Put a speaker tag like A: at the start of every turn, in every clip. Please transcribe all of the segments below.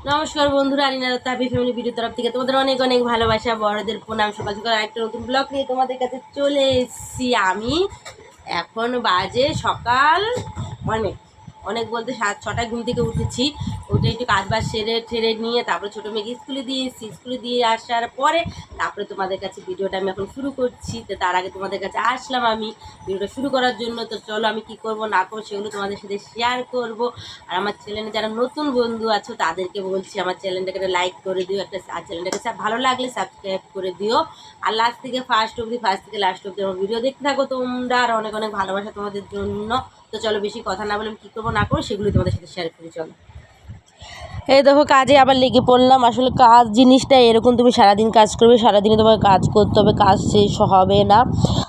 A: নমস্কার বন্ধুরা, আলিনার তাপি family video তরফ থেকে তোমাদের অনেক অনেক ভালোবাসা, বড়দের প্রণাম। সকাল সকাল একটা নতুন ব্লগ নিয়ে তোমাদের কাছে চলে এসেছি আমি। এখন বাজে সকাল অনেক অনেক বলতে 6টায় ঘুম থেকে উঠেছি। উঠে একটু কাজ বাজ সেরে ঠেরে নিয়ে তারপরে ছোটো মেয়েকে স্কুলে দিয়ে এসেছি। স্কুলে দিয়ে আসার পরে তারপরে তোমাদের কাছে ভিডিওটা আমি এখন শুরু করছি। তো তার আগে তোমাদের কাছে আসলাম আমি ভিডিওটা শুরু করার জন্য। তো চলো আমি কি করব না করবো সেগুলো তোমাদের সাথে শেয়ার করব। আর আমার চ্যানেলে যারা নতুন বন্ধু আছো তাদেরকে বলছি আমার চ্যানেলটাকে লাইক করে দিও, একটা আর চ্যানেলটাকে ভালো লাগলে সাবস্ক্রাইব করে দিও। আর লাস্ট থেকে ফার্স্ট থেকে লাস্ট অবধি আমার ভিডিও দেখতে থাকো তোমরা। আর অনেক অনেক ভালোবাসা তোমাদের জন্য। তো চলো বেশি কথা না বলে আমি কী করবো না করবো সেগুলো তোমাদের সাথে শেয়ার করি। চলো, এই দেখো কাজে আবার লেগে পড়লাম। আসলে কাজ জিনিসটা এরকম, তুমি সারাদিন কাজ করবে, সারাদিনে তোমাকে কাজ করতে হবে, কাজ শেষ হবে না।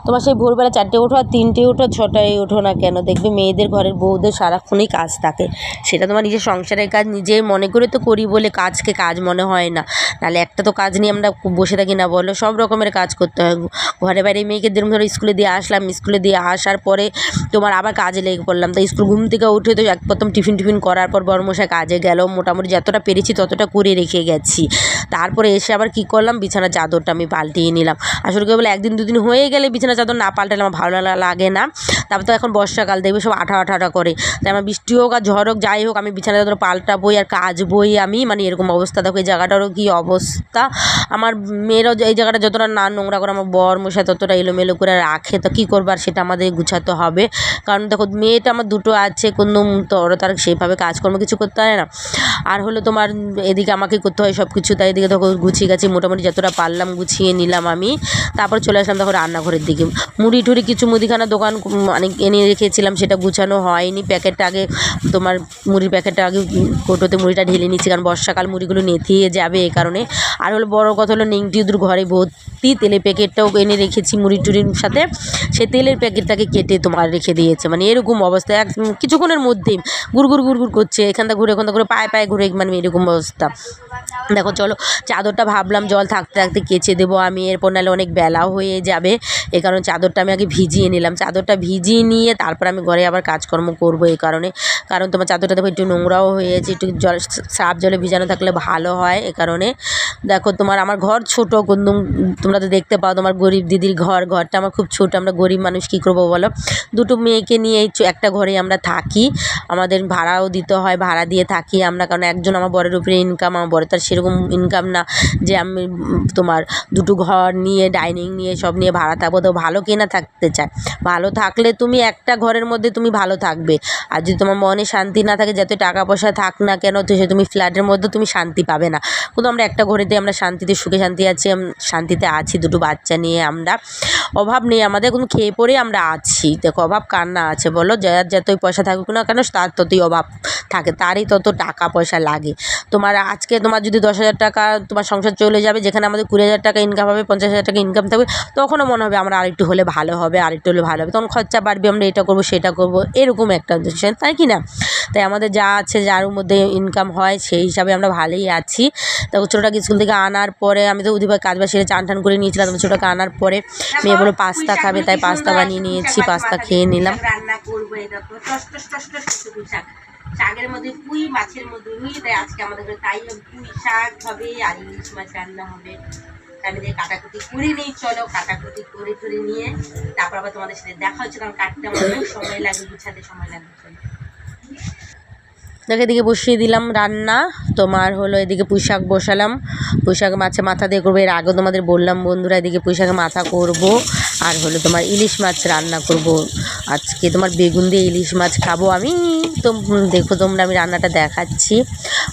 A: তোমার সেই ভোরবেলা 4টে ওঠো আর 3টে ওঠো 6টায় ওঠো না কেন, দেখবে মেয়েদের ঘরের বউদের সারাক্ষণই কাজ থাকে। সেটা তোমার নিজের সংসারের কাজ নিজে মনে করে তো করি বলে কাজকে কাজ মনে হয় না। নাহলে একটা তো কাজ নিয়ে আমরা বসে থাকি না বলো, সব রকমের কাজ করতে হয়। ঘরে বাইরে মেয়েকে যেরকম ধরো স্কুলে দিয়ে আসলাম, স্কুলে দিয়ে আসার পরে তোমার আবার কাজে লেগে পড়লাম। তো স্কুল ঘুম থেকে উঠে তো এক প্রথম টিফিন করার পর বড়মশাই কাজে গেল। মোটামুটি যতটা পেরেছি ততটা করে রেখে গেছি। তারপরে এসে আবার কী করলাম, বিছানার চাদরটা আমি পাল্টিয়ে নিলাম। আসলে কেবল একদিন দুদিন হয়ে গেলে বিছানার চাদর না পাল্টালে আমার ভালো লাগে না। তারপর তো এখন বর্ষাকাল, দেখবে সব আঠা করে। তাই আমার বৃষ্টি হোক আর ঝড় হোক যাই হোক আমি বিছানার চাদর পাল্টাবই আর কাচবই আমি। মানে এরকম অবস্থা। দেখো এই জায়গাটারও কী অবস্থা। আমার মেয়েরাও এই জায়গাটা যতটা না নোংরা করে আমার বরমশাই ততটা এলোমেলো করে রাখে। তো কী করবার, সেটা আমাদের গুছাতে হবে। কারণ দেখো মেয়েটা আমার দুটো আছে, কোনো তো ওরা তার সেভাবে কাজকর্ম কিছু করতে হয় না। আর হলো তোমার এদিকে আমাকে করতে হয় সব কিছু। তাই এদিকে দেখো গুছিয়ে গেছি, মোটামুটি যতটা পারলাম গুছিয়ে নিলাম আমি। তারপর চলে আসলাম দেখো রান্নাঘরের দিকে। মুড়ি টুড়ি কিছু মুদিখানা দোকান মানে এনে রেখেছিলাম, সেটা গুছানো হয়নি। প্যাকেটটা আগে তোমার মুড়ির প্যাকেটটা আগে কৌটোতে মুড়িটা ঢেলে নিচ্ছি, কারণ বর্ষাকাল মুড়িগুলো নেতিয়ে যাবে এই কারণে। আর হলো বড় কথা হলো নেংটি ওদের ঘরে ভর্তি তেলের প্যাকেটটাও এনে রেখেছি মুড়ি টুড়ির সাথে। সে তেলের প্যাকেটটাকে কেটে তোমার রেখে দিয়েছে। মানে এরকম অবস্থা, কিছুক্ষণের মধ্যেই গুড় করছে, এখানটা ঘুরে ওখানটা ঘুরে পায়ে ঘুরে, মানে এরকম অবস্থা। দেখো চলো চাদরটা ভাবলাম জল থাকতে থাকতে কেচে দেবো আমি, এরপর নাহলে অনেক বেলাও হয়ে যাবে। এই কারণে চাদরটা আমি আগে ভিজিয়ে নিলাম। চাদরটা ভিজিয়ে নিয়ে তারপর আমি ঘরে আবার কাজকর্ম করবো এই কারণে। কারণ তোমার চাদরটা দেখো একটু নোংরাও হয়েছে, একটু সার্ফ জলে ভিজানো থাকলে ভালো হয় এই কারণে। দেখো তোমার আমার ঘর ছোটো, কিন্তু তোমরা তো দেখতে পাও তোমার গরিব দিদির ঘরটা আমার খুব ছোটো। আমরা গরিব মানুষ কী করবো বলো, দুটো মেয়েকে নিয়ে এই একটা ঘরে আমরা থাকি। আমাদের ভাড়াও দিতে হয়, ভাড়া দিয়ে থাকি আমরা। কারণ একজন আমার বরের উপরে ইনকাম, আমার বরের তার সেরকম ইনকাম না যে আমি তোমার দুটো ঘর নিয়ে ডাইনিং নিয়ে সব নিয়ে ভাড়া থাকবো। তো ভালো কেনা থাকতে চায়, ভালো থাকলে তুমি একটা ঘরের মধ্যে তুমি ভালো থাকবে। আর যদি তোমার মনে শান্তি না থাকে, যত টাকা পয়সা থাক না কেন, তো সে তুমি ফ্ল্যাটের মধ্যে তুমি শান্তি পাবে না। কিন্তু আমরা একটা ঘরেতে আমরা শান্তিতে সুখে শান্তিতে আছি। দুটো বাচ্চা নিয়ে আমরা, অভাব নেই আমাদের, কোনো খেয়ে পরে আমরা আছি। দেখো অভাব কার না আছে বলো, যার যতই পয়সা থাকুক না কেন তার ততই অভাব থাকে, তারই তত টাকা পয়সা লাগে। তোমার আজকে তোমার যদি 10,000 টাকা তোমার সংসার চলে যাবে, যেখানে আমাদের 20,000 টাকা ইনকাম হবে, 50,000 টাকা ইনকাম থাকবে, তখনও মনে হবে আমরা আরেকটু হলে ভালো হবে, তখন খরচা বাড়বে, আমরা এটা করবো সেটা করবো, এরকম একটা ডিসিশন, তাই কি না? তাই আমাদের যা আছে যার মধ্যে ইনকাম হয় সেই হিসাবে আমরা ভালোই আছি। তারপর ছোটোটাকে স্কুল থেকে আনার পরে আমি তো উদিভাই কাজ বাজ সেরে চান করে নিয়েছিলাম। ছোটোটাকে আনার পরে মেয়ে বলো পাস্তা খাবে, তাই পাস্তা বানিয়ে নিয়েছি, পাস্তা খেয়ে নিলাম। রান্না করবো এই দেখো শাকের মধ্যে পুঁই, মাছের মধ্যে রুই, তাই আজকে আমাদের তাই পুঁই শাক হবে আর ইলিশ মাছ রান্না হবে। আমি কাটাকুটি করে নিই, চলো কাটাকুটি করে নিয়ে তারপর আবার তোমাদের সাথে দেখা হচ্ছে। কারণ কাটতে আমার অনেক সময় লাগবে, গুছাতে সময় লাগবে। চলো দেখো এদিকে বসিয়ে দিলাম রান্না। তোমার হলো এদিকে পুঁই শাক বসালাম, পুঁই শাক মাছে মাথা দিয়ে করবো। এর আগেও তোমাদের বললাম বন্ধুরা, এদিকে পুঁই শাকের মাথা করব। আর হলো তোমার ইলিশ মাছ রান্না করব আজকে। তোমার বেগুন দিয়ে ইলিশ মাছ খাবো আমি। তো দেখো তোমরা আমি রান্নাটা দেখাচ্ছি।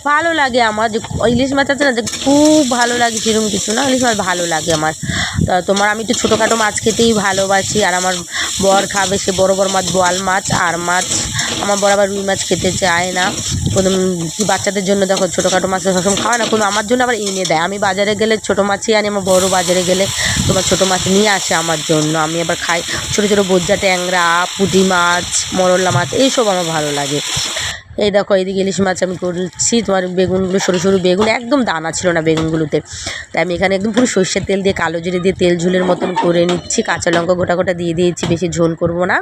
A: ভালো লাগে আমার, যে ইলিশ মাছ আছে না, যে খুব ভালো লাগে, সেরকম কিছু না, ইলিশ মাছ ভালো লাগে আমার। তোমার আমি একটু ছোটোখাটো মাছ খেতেই ভালোবাসি। আর আমার বর খাবে সে বড় মাছ, বোয়াল মাছ আর মাছ। আমার বর আবার রুই মাছ খেতে চায় না। কোনো কি বাচ্চাদের জন্য দেখো ছোটোখাটো মাছ সবসময় খাওয়া না, কোনো আমার জন্য আবার এনে দেয়। আমি বাজারে গেলে ছোটো মাছই আনি, আমার বড় বাজারে গেলে তোমার ছোটো মাছ নিয়ে আসে আমার জন্য। আমি আবার খাই ছোটো বোজ্জা ট্যাংরা, পুঁটি মাছ, মরলা মাছ, এইসব আমার ভালো লাগে। এই দেখো এইদিকে ইলিশ মাছ আমি করছি। তোমার বেগুনগুলো সরু বেগুন, একদম দানা ছিল না বেগুনগুলোতে। তাই আমি এখানে একদম পুরো সর্ষের তেল দিয়ে কালো জিরে দিয়ে তেল ঝোলের মতন করে নিচ্ছি। কাঁচা লঙ্কা গোটা দিয়ে দিয়েছি, বেশি ঝোল করব না।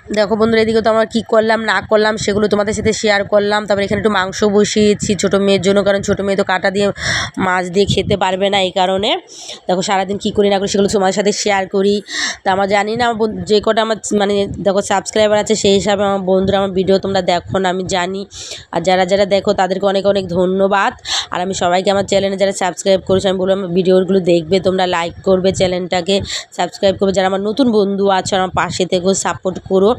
A: দেখো বন্ধুরা, এদিকে তো আমার কী করলাম না করলাম সেগুলো তোমাদের সাথে শেয়ার করলাম। তারপরে এখানে একটু মাংস বসিয়েছি ছোটো মেয়ের জন্য, কারণ ছোটো মেয়ে তো কাঁটা দিয়ে মাছ দিয়ে খেতে পারবে না, এই কারণে দেখো সারাদিন কী করি না করি সেগুলো তোমাদের সাথে শেয়ার করি। তা আমার জানি না আমার যে কটা আমার মানে দেখো সাবস্ক্রাইবার আছে সেই হিসাবে আমার বন্ধুরা আমার ভিডিও তোমরা দেখো না, আমি জানি। আর যারা যারা দেখো তাদেরকে অনেক অনেক ধন্যবাদ। আর আমি সবাইকে আমার চ্যানেলে যারা সাবস্ক্রাইব করেছে আমি বলবো আমার ভিডিওগুলো দেখবে, তোমরা লাইক করবে, চ্যানেলটাকে সাবস্ক্রাইব করবে। যারা আমার নতুন বন্ধু আছো আমার পাশে থেকেও সাপোর্ট করো।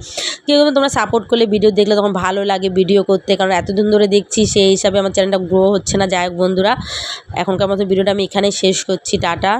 A: কেউ তোমরা সাপোর্ট করলে ভিডিও দেখলে তখন ভালো লাগে ভিডিও করতে, কারণ এতদিন ধরে দেখছি সেই হিসাবে আমার চ্যানেলটা গ্রো হচ্ছে না। যাই হোক বন্ধুরা, এখনকার মতো ভিডিওটা আমি এখানেই শেষ করছি, টাটা।